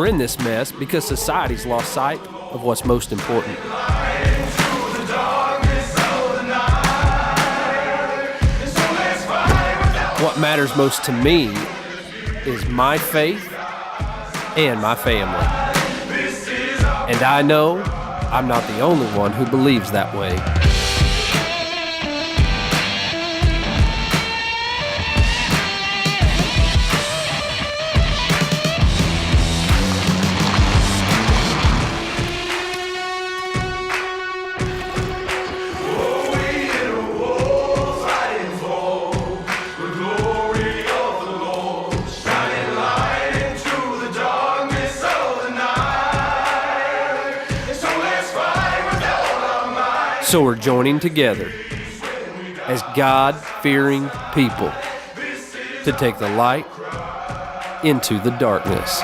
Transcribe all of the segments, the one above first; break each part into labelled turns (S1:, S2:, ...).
S1: we're in this mess because society's lost sight of what's most important. What matters most to me is my faith and my family. And I know I'm not the only one who believes that way. So we're joining together as God-fearing people to take the light into the darkness.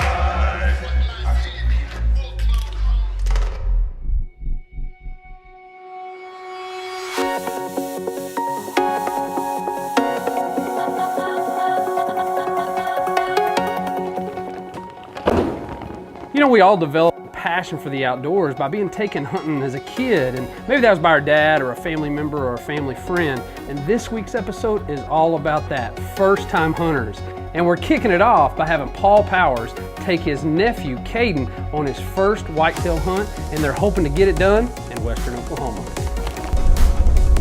S2: You know, we all develop a passion for the outdoors by being taken hunting as a kid, and maybe that was by our dad or a family member or a family friend. And this week's episode is all about that, first-time hunters. And we're kicking it off by having Paul Powers take his nephew, Caden, on his first whitetail hunt, and they're hoping to get it done in western Oklahoma.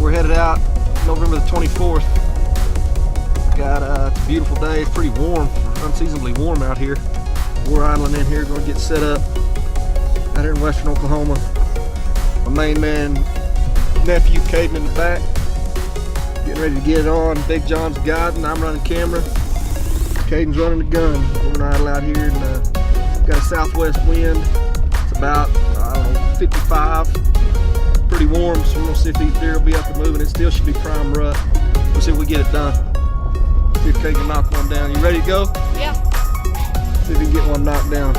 S3: We're headed out November the 24th. It's a beautiful day. It's pretty warm, unseasonably warm out here. We're idling in here, going to get set up out here in western Oklahoma. My main man, nephew, Caden in the back, getting ready to get it on. Big John's guiding, I'm running camera. Caden's running the gun. We're gonna idle out here and got a southwest wind. It's about, 55. Pretty warm, so we're gonna see if these deer will be up and moving. It still should be prime rut. We'll see if we get it done. See if Caden can knock one down. You ready to go?
S4: Yeah.
S3: See if we can get one knocked down.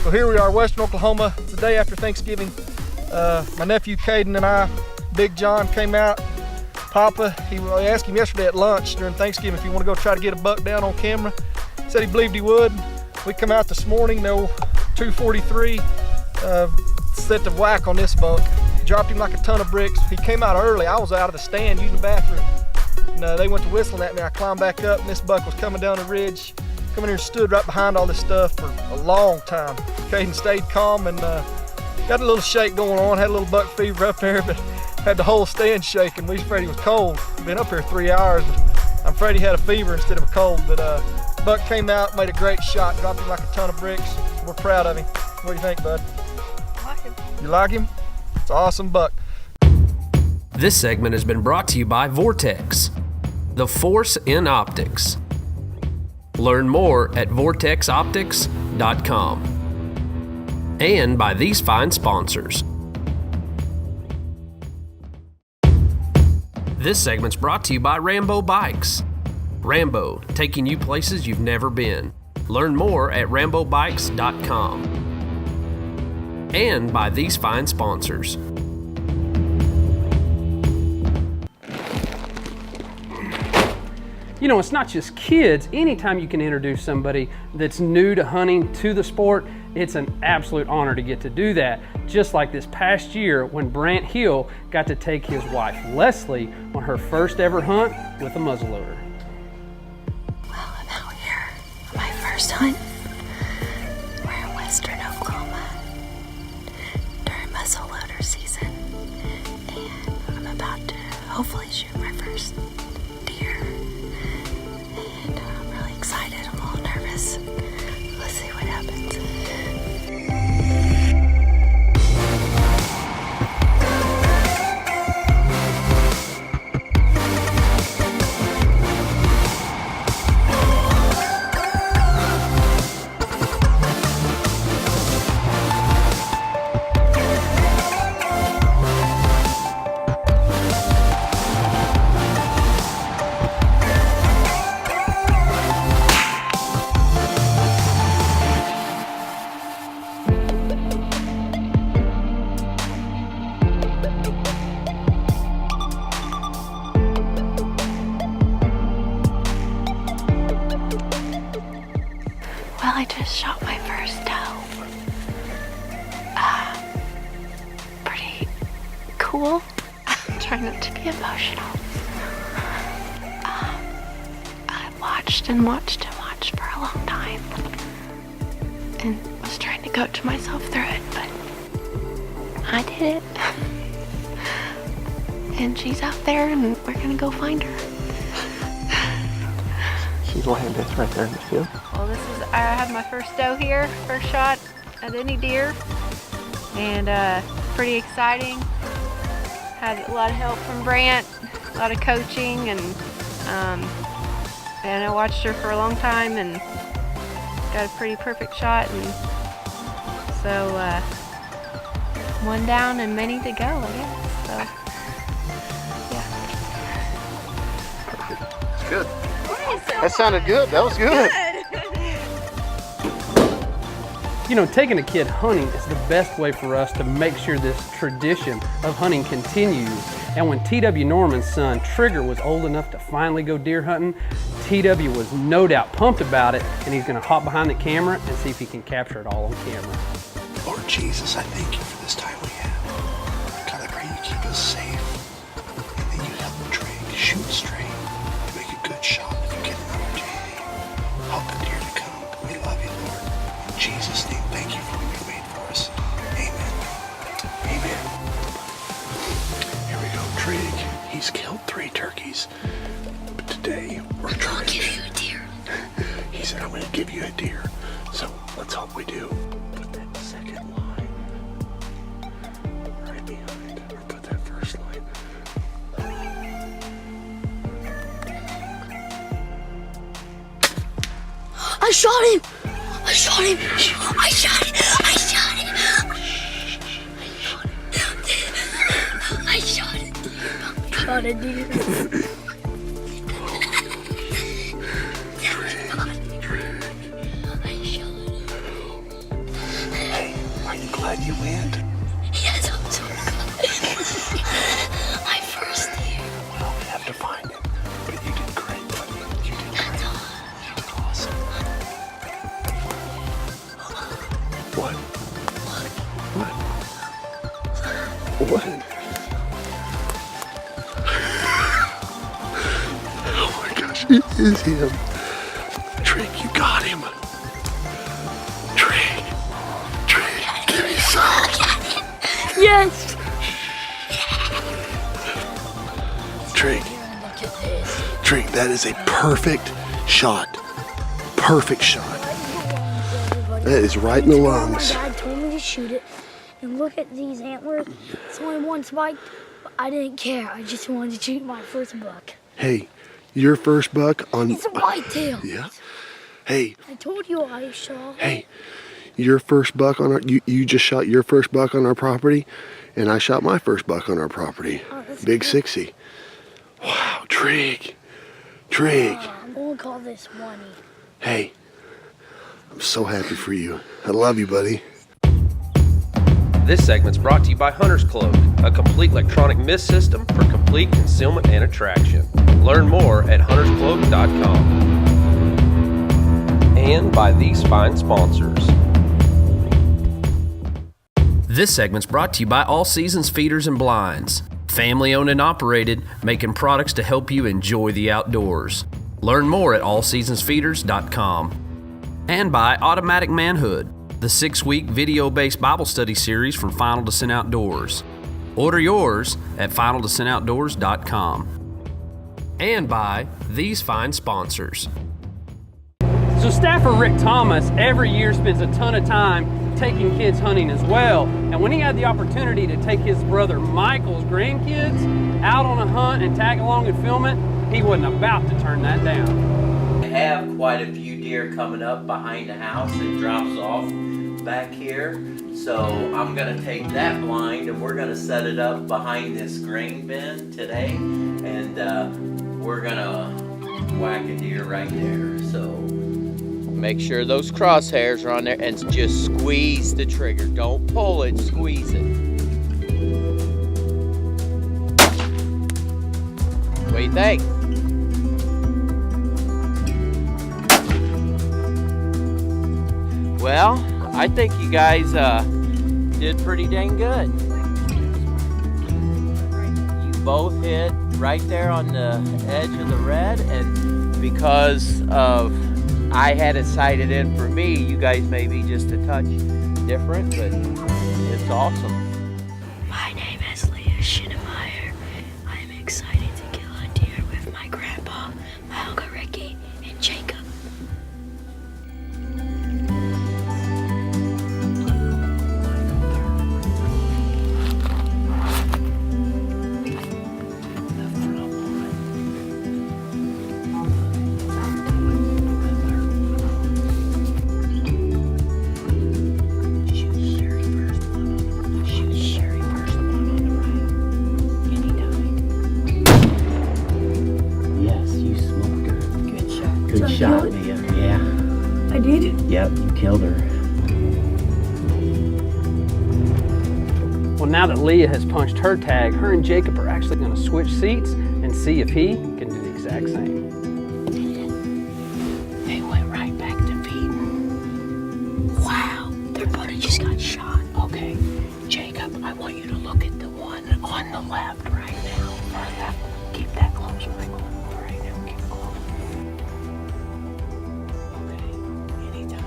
S3: So here we are, western Oklahoma. It's the day after Thanksgiving. My nephew Caden and I, Big John, came out. Papa, I asked him yesterday at lunch during Thanksgiving if he want to go try to get a buck down on camera. He said he believed he would. We come out this morning, no 243, set the whack on this buck. Dropped him like a ton of bricks. He came out early. I was out of the stand using the bathroom. And they went to whistling at me. I climbed back up and this buck was coming down the ridge. Coming here and stood right behind all this stuff for a long time. Caden stayed calm and got a little shake going on. Had a little buck fever up there, but had the whole stand shaking. We was afraid he was cold. Been up here 3 hours, but I'm afraid he had a fever instead of a cold. But buck came out, made a great shot, dropped him like a ton of bricks. We're proud of him. What do you think, bud?
S4: I like him.
S3: You like him? It's an awesome buck.
S1: This segment has been brought to you by Vortex, the force in optics. Learn more at vortexoptics.com. And by these fine sponsors. This segment's brought to you by Rambo Bikes. Rambo, taking you places you've never been. Learn more at rambobikes.com. And by these fine sponsors.
S2: You know, it's not just kids. Anytime you can introduce somebody that's new to hunting to the sport, it's an absolute honor to get to do that. Just like this past year when Brandt Hill got to take his wife Leslie on her first ever hunt with a muzzleloader.
S4: Well, I'm out here on my first hunt. We're in western Oklahoma during muzzleloader season, and I'm about to hopefully shoot my first deer. And I'm really excited. I'm a little nervous. Let's see what happens. Well, I just shot my first doe. Pretty cool. I'm trying not to be emotional. I watched and watched and watched for a long time and was trying to coach myself through it, but I did it. And she's out there and we're gonna go find her.
S5: She's landed right there in the field.
S6: Well, I had my first doe here, first shot at any deer, and pretty exciting. Had a lot of help from Brandt, a lot of coaching, and I watched her for a long time and got a pretty perfect shot, and so one down and many to go, I guess. So yeah.
S5: It's good. That sounded good. That was good.
S2: You know, taking a kid hunting is the best way for us to make sure this tradition of hunting continues. And when T.W. Norman's son, Trigger, was old enough to finally go deer hunting, T.W. was no doubt pumped about it, and he's gonna hop behind the camera and see if he can capture it all on camera.
S7: Lord Jesus, I thank you for this time we have. God, I pray you keep us safe, and that you help Drake shoot straight, and make a good shot if you get an opportunity. Help the deer to come. We love you, Lord. In Jesus' name, thank you for what you made for us. Amen. Amen. Here we go, Drake. He's killed 3 turkeys, but today we're trying to give you a deer. He said, I'm going to give you a deer. So let's hope we do. Put that second line right behind, or put that first line.
S4: I shot him! I shot him! I shot him! I shot him! I shot him! I shot a deer.
S7: Are you glad you went?
S4: Yes, I'm so glad. My first deer.
S7: Well, we have to find him. But you did great, buddy. You did great. You did awesome. What? What? Oh my gosh, it is him. Drake, you got him. Drake, give me some.
S4: Yes!
S7: Drake, that is a perfect shot. Perfect shot. That is right in the lungs.
S8: My dad told me to shoot it, and look at these antlers. It's only one spike, but I didn't care. I just wanted to shoot my first buck.
S7: Hey, your first buck on...
S8: It's a whitetail.
S7: Yeah. Hey.
S8: I told you I shot.
S7: Hey, your first buck on our... You just shot your first buck on our property, and I shot my first buck on our property.
S8: Oh, that's
S7: Big
S8: good.
S7: 60. Wow, Trig.
S8: I'm gonna call this one.
S7: Hey, I'm so happy for you. I love you, buddy.
S1: This segment's brought to you by Hunter's Cloak, a complete electronic mist system for complete concealment and attraction. Learn more at hunterscloak.com. And by these fine sponsors. This segment's brought to you by All Seasons Feeders and Blinds. Family owned and operated, making products to help you enjoy the outdoors. Learn more at allseasonsfeeders.com. And by Automatic Manhood, the 6-week video-based Bible study series from Final Descent Outdoors. Order yours at finaldescentoutdoors.com. And by these fine sponsors.
S2: So staffer Rick Thomas every year spends a ton of time taking kids hunting as well. And when he had the opportunity to take his brother Michael's grandkids out on a hunt and tag along and film it, he wasn't about to turn that down.
S9: I have quite a few deer coming up behind the house. It drops off back here. So I'm gonna take that blind and we're gonna set it up behind this grain bin today. And we're gonna whack a deer right there. So make sure those crosshairs are on there and just squeeze the trigger. Don't pull it, squeeze it. What do you think? Well, I think you guys did pretty dang good. You both hit right there on the edge of the red, and because of I had it sighted in for me, you guys may be just a touch different, but it's awesome.
S8: My name is Leah Schinnemeyer. I'm excited to kill a deer with my grandpa, my Uncle Ricky, and Jacob.
S9: Good shot, Leah. Yeah.
S8: I did?
S9: Yep, you killed her.
S2: Well, now that Leah has punched her tag, her and Jacob are actually going to switch seats and see if he can do the exact same.
S8: They went right back to feeding. Wow, their buddy just got shot. Okay, Jacob, I want you to look at the one on the left right now. Keep that close, Michael. Right now, keep it close. Okay, anytime.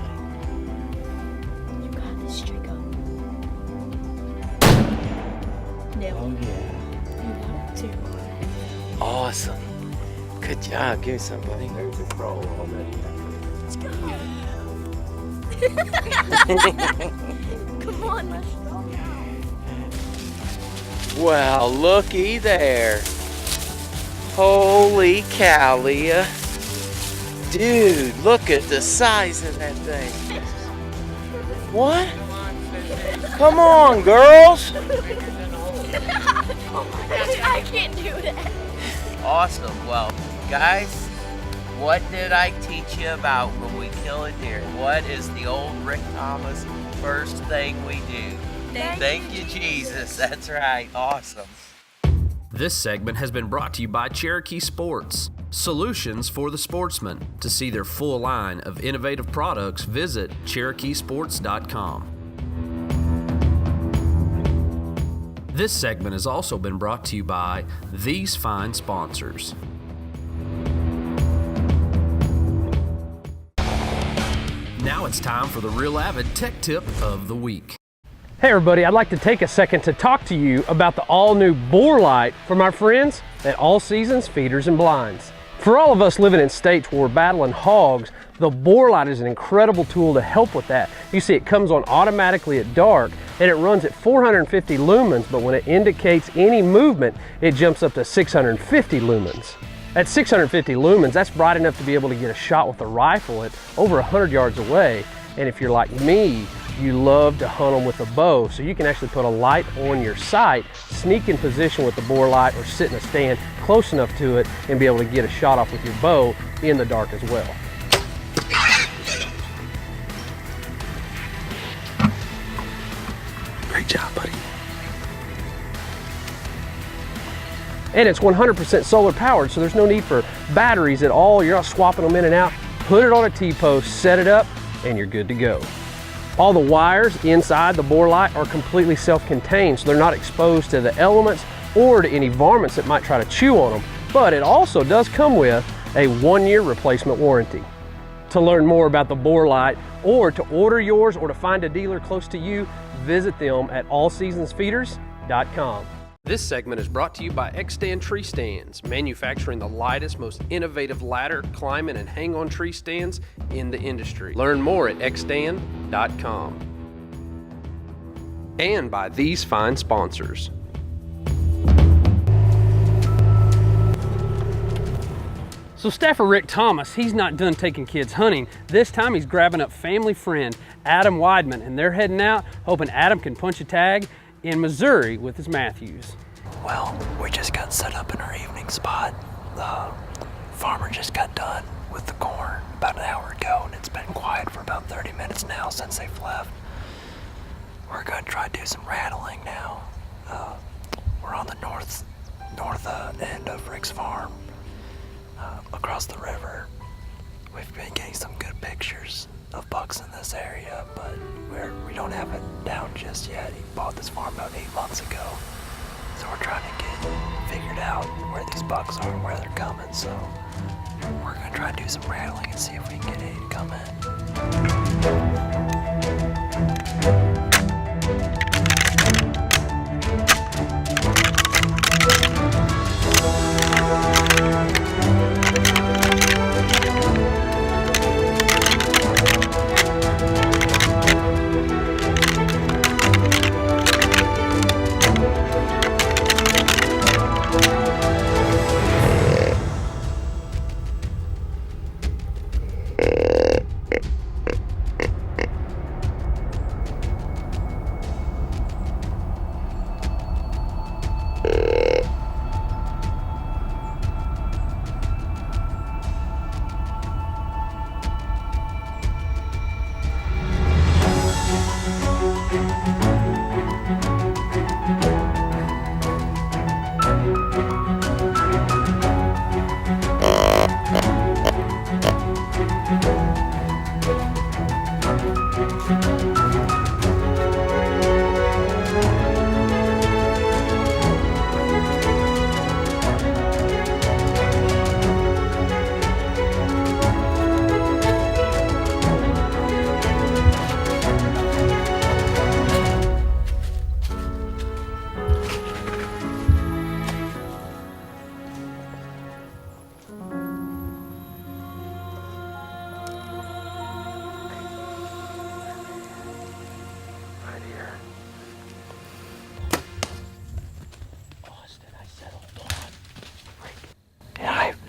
S8: You got this, Jacob.
S9: Oh, yeah.
S8: You want to.
S9: Awesome. Good job. Give me some, buddy. There's a roll already.
S8: Let's go. Come on, let's go.
S9: Well, looky there. Holy cow, Leah. Dude, look at the size of that thing. What? Come on, girls.
S8: I can't do that.
S9: Awesome. Well, guys, what did I teach you about when we kill a deer? What is the old Rick Thomas first thing we do? Thank you, Jesus. That's right. Awesome.
S1: This segment has been brought to you by Cherokee Sports, solutions for the sportsman. To see their full line of innovative products, visit CherokeeSports.com. This segment has also been brought to you by these fine sponsors. Now it's time for the Real Avid Tech Tip of the Week.
S2: Hey everybody, I'd like to take a second to talk to you about the all-new bore light from our friends at All Seasons Feeders and Blinds. For all of us living in states where we're battling hogs, the bore light is an incredible tool to help with that. You see, it comes on automatically at dark and it runs at 450 lumens, but when it indicates any movement, it jumps up to 650 lumens. At 650 lumens, that's bright enough to be able to get a shot with a rifle at over 100 yards away. And if you're like me, you love to hunt them with a bow, so you can actually put a light on your sight, sneak in position with the bore light, or sit in a stand close enough to it and be able to get a shot off with your bow in the dark as well.
S7: Great job, buddy.
S2: And it's 100% solar powered, so there's no need for batteries at all. You're not swapping them in and out. Put it on a T-post, set it up, and you're good to go. All the wires inside the bore light are completely self-contained, so they're not exposed to the elements or to any varmints that might try to chew on them. But it also does come with a 1-year replacement warranty. To learn more about the bore light, or to order yours, or to find a dealer close to you, visit them at allseasonsfeeders.com. This segment is brought to you by Xstand Tree Stands, manufacturing the lightest, most innovative ladder, climbing, and hang-on tree stands in the industry. Learn more at xstand.com. And by these fine sponsors. So Staffer Rick Thomas, he's not done taking kids hunting. This time he's grabbing up family friend Adam Weidman, and they're heading out hoping Adam can punch a tag in Missouri with his Matthews.
S10: Well, we just got set up in our evening spot. The farmer just got done with the corn about an hour ago, and it's been quiet for about 30 minutes now since they've left. We're going to try to do some rattling now. We're on the north end of Rick's farm, across the river. We've been getting some good pictures of bucks in this area, but we don't have it down just yet. He bought this farm about 8 months ago, so we're trying to get figured out where these bucks are and where they're coming. So we're gonna try to do some rattling and see if we can get any to come in.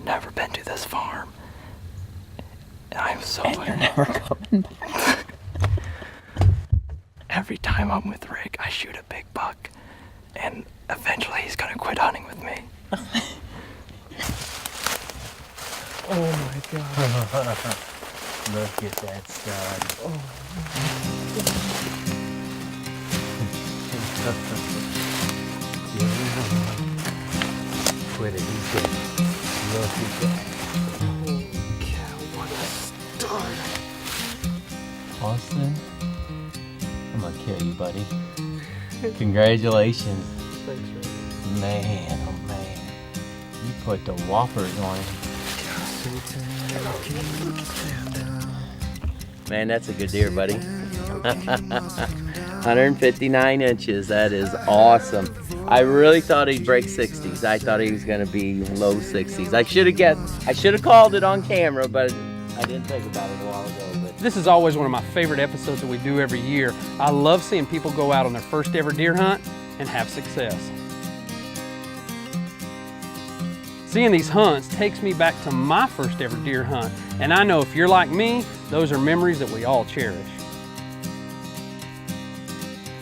S10: Never been to this farm. I'm so
S11: and you're never coming back.
S10: Every time I'm with Rick, I shoot a big buck, and eventually he's gonna quit hunting with me.
S11: Oh my God. Look at that stud. Oh. Quit it, he's good. Look at that. Holy cow, what a stud. Austin, I'm gonna kill you, buddy. Congratulations.
S3: Thanks, Rick.
S11: Man, oh man. You put the whoppers on him.
S9: Man, that's a good deer, buddy. 159 inches. That is awesome. I really thought he'd break 60s. I thought he was going to be low 60s. I should have called it on camera, but I didn't think about it a while ago. But
S2: This is always one of my favorite episodes that we do every year. I love seeing people go out on their first ever deer hunt and have success. Seeing these hunts takes me back to my first ever deer hunt, and I know if you're like me, those are memories that we all cherish.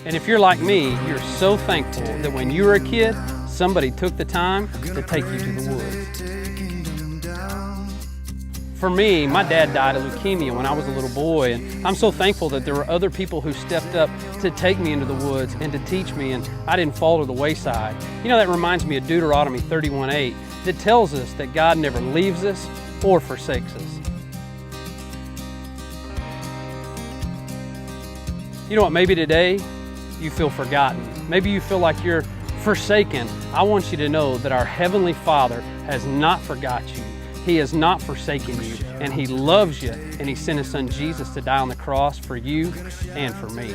S2: And if you're like me, you're so thankful that when you were a kid, somebody took the time to take you to the woods. For me, my dad died of leukemia when I was a little boy, and I'm so thankful that there were other people who stepped up to take me into the woods and to teach me, and I didn't fall to the wayside. You know, that reminds me of Deuteronomy 31:8 that tells us that God never leaves us or forsakes us. You know what, maybe today you feel forgotten. Maybe you feel like you're forsaken. I want you to know that our Heavenly Father has not forgot you. He has not forsaken you, and He loves you, and He sent His Son Jesus to die on the cross for you and for me.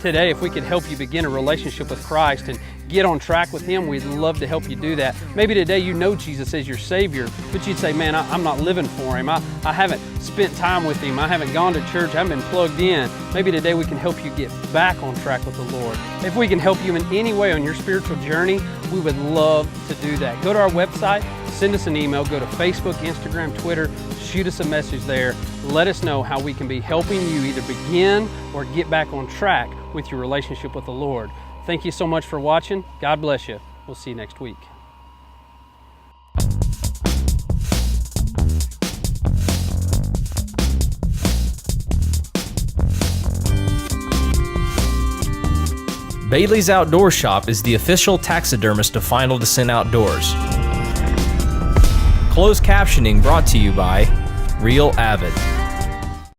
S2: Today, if we could help you begin a relationship with Christ and get on track with Him, we'd love to help you do that. Maybe today you know Jesus as your Savior, but you'd say, man, I'm not living for Him. I haven't spent time with Him. I haven't gone to church. I haven't been plugged in. Maybe today we can help you get back on track with the Lord. If we can help you in any way on your spiritual journey, we would love to do that. Go to our website, send us an email, go to Facebook, Instagram, Twitter, shoot us a message there. Let us know how we can be helping you either begin or get back on track with your relationship with the Lord. Thank you so much for watching. God bless you. We'll see you next week.
S1: Bailey's Outdoor Shop is the official taxidermist of Final Descent Outdoors. Closed captioning brought to you by Real Avid.